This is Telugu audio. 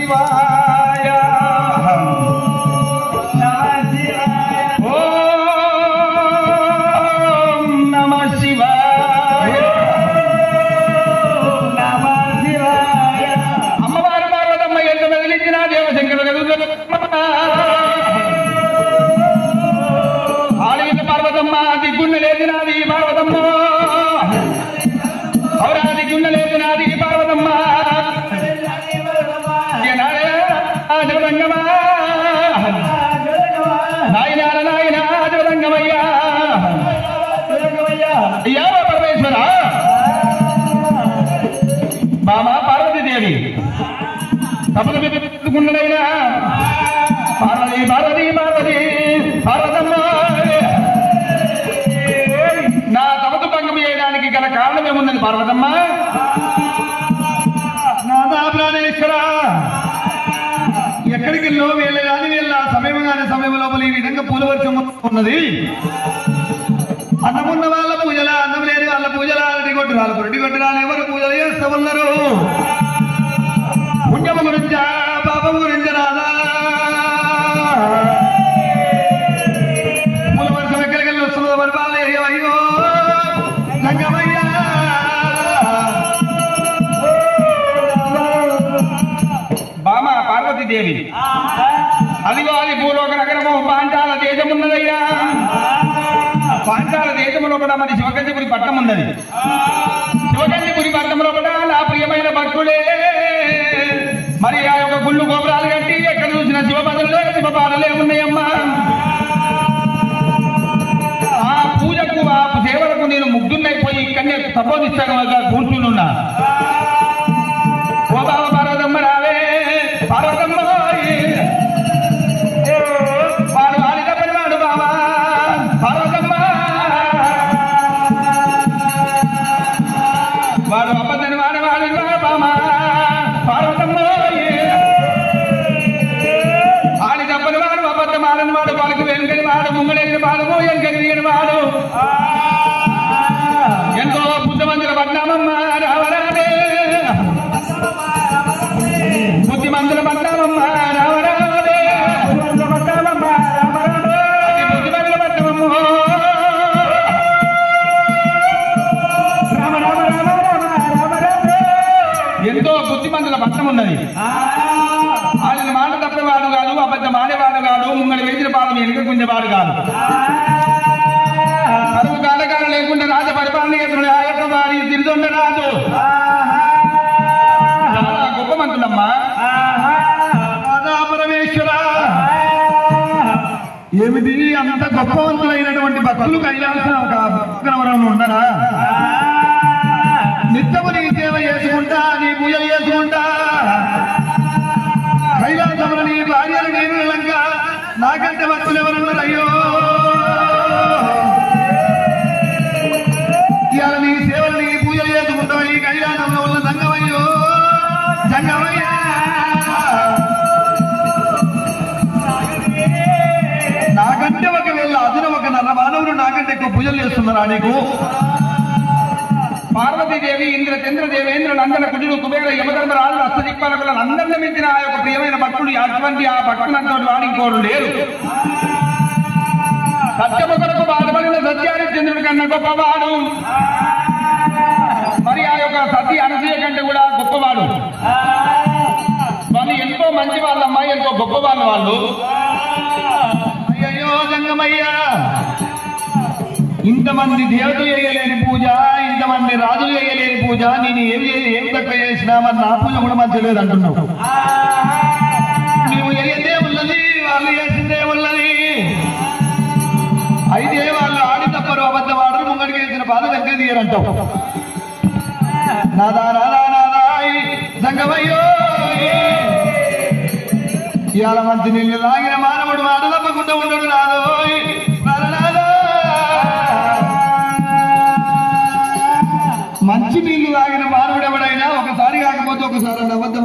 శివాయ ఓం నమః శివాయ అమ్మవారు పార్వతమ్మ ఎంత మెదిలించిన దేవశంకరుడు ఆడిన పార్వతమ్మ దిగ్గున్న లేచినది పార్వతమ్మ ఔరా దిగ్గున్న లేచినది పార్వతమ్మ పరమేశ్వర మామా పార్వతీదేవి తప్పకున్నదైనా పార్వతి పార్వతి పార్వతి పార్వతమ్మ నా తమకు భంగం చేయడానికి గల కారణం ఏముందని పార్వతమ్మ నాదా ప్రాణేశ్వర ఎక్కడికి వీళ్ళ కానీ వీళ్ళ సమయం లోపల ఈ విధంగా పూల వర్షం ఉన్నది అన్నమున్న వాళ్ళ పూజల అన్నం లేని వాళ్ళ పూజల అరటి కొట్టురాలు ఎవరు పూజలు చేస్తూ ఉన్నారు పుణ్యము గురించా పాపం గురించి రాదా పూల వర్షం ఎక్కడికి వెళ్ళి వస్తుందో మరి వాళ్ళు అయ్యో రంగమయ్యా బామ పార్వతీదేవి అదిగో అది భూలోక నగరము పాంచాల దేశమున్నదయ్యా పాంచాల దేశంలో కూడా మరి శివగంజిపురి పట్టణం ఉన్నది శివగంజిపురి పట్టణంలో కూడా నా ప్రియమైన భక్తులే మరి ఆ యొక్క గుళ్ళు గోపురాలు కట్టి ఎక్కడ చూసిన శివపదలే శివపాదలే ఉన్నాయమ్మా ఆ పూజకు ఆ సేవలకు నేను ముగ్ధున్నైపోయి ఇక్కడనే సంబోధిస్తాను కూర్చునున్నా ఓ బాబా పార్వతమ్మ రావే పార్వతమ్మ వాడు వాడి తప్పని వాడు బాబా పార్వతమ్మ వాడు అబద్ధని వాడు వాడు బామా పార్వతమ్మ ఆడి తప్పని వాడు అబద్ధం ఆడని వాడు వాళ్ళకి వెనుకని వాడు ముంగడెగిన వాడు వెనుకని వాడు ఎంతో బుద్ధమంతుల పట్నామమ్మ రావరాదే బుద్ధిమంతుల పట్నామమ్మ రావరాదే బుద్ధిమంతుల పట్నమమ్మ ఎంతో బుద్ధిమంతుల పట్నం ఉన్నది ఆయన మాట తప్పేవాడు కాదు అబద్ధం ఆడేవాడు కాదు ముంగడి వేసిన పాదం వెనుక గుంజేవాడు కాదు కరువు కాలకాలం లేకుండా రాజ పరిపాలన చేస్తున్న ఆ యొక్క వారి తిరుదొండ రాజు చాలా గొప్ప మంత్రులమ్మా పరమేశ్వర ఏమిటి అంత గొప్పవంతులైనటువంటి భక్తులు కైలాసం ఉండరా నిత్యము నీ సేవ చేసుకుంటా నీ పూజలు చేసుకుంటా కైలాసములు నీ భార్యలు నేను లంగా నాకంటే భక్తులు ఎవరున్నారు అయ్యో ఇవాళ నీ సేవలు నీ పూజలు చేసుకుంటావు ఈ కైలాసంలో ఉన్న సంగమయ్యో సంగమయ్యా నాకంటే ఒకవేళ అదున ఒక నరమానవుడు నాకంటే ఎక్కువ పూజలు చేస్తున్నారా నీకు పార్వతీదేవి ఇంద్ర చంద్రదేవేంద్రులు అందరి కుజులు కుబేర యమధర్మరాజు అష్టదిక్పాలకులను అందరిని మించిన ఆ యొక్క ప్రియమైన భక్తుడు అటువంటి ఆ భక్తులంతో వాడింకోరు లేరు సత్యము కొరకు బాధపడిన సత్యారిచంద్రుడి కన్నా గొప్పవాడు మరి ఆ యొక్క సతీ అనసూయ కంటే కూడా గొప్పవాడు వాళ్ళు ఎంతో మంచి వాళ్ళమ్మా ఎంతో గొప్ప వాళ్ళు అయ్యో జంగమయ్యా ఇంతమంది దేవతలు చేయలేని పూజ ఇంతమంది రాజులు చేయలేని పూజ నేను ఏం తక్కువ చేసినా మరి నా పూజ కూడా మంచి లేదు అంటున్నావు నువ్వు చేయందే ఉన్నది వాళ్ళు చేసిందే ఉన్నది అయితే వాళ్ళు ఆడి తప్పరు అబద్ధం ఆడరు ముంగడికి వేసిన బాధ దగ్గర తీయరంటావు నాదా నాదా నాదా సంగమయ్యో ఇవాళ మంచి నీళ్ళు తాగిన మానవుడు మాట తప్పకుండా ఉండడు నాదో మంచి నీళ్లు తాగిన మానవుడు ఎవడైనా ఒకసారి కాకపోతే ఒకసారి అబద్ధం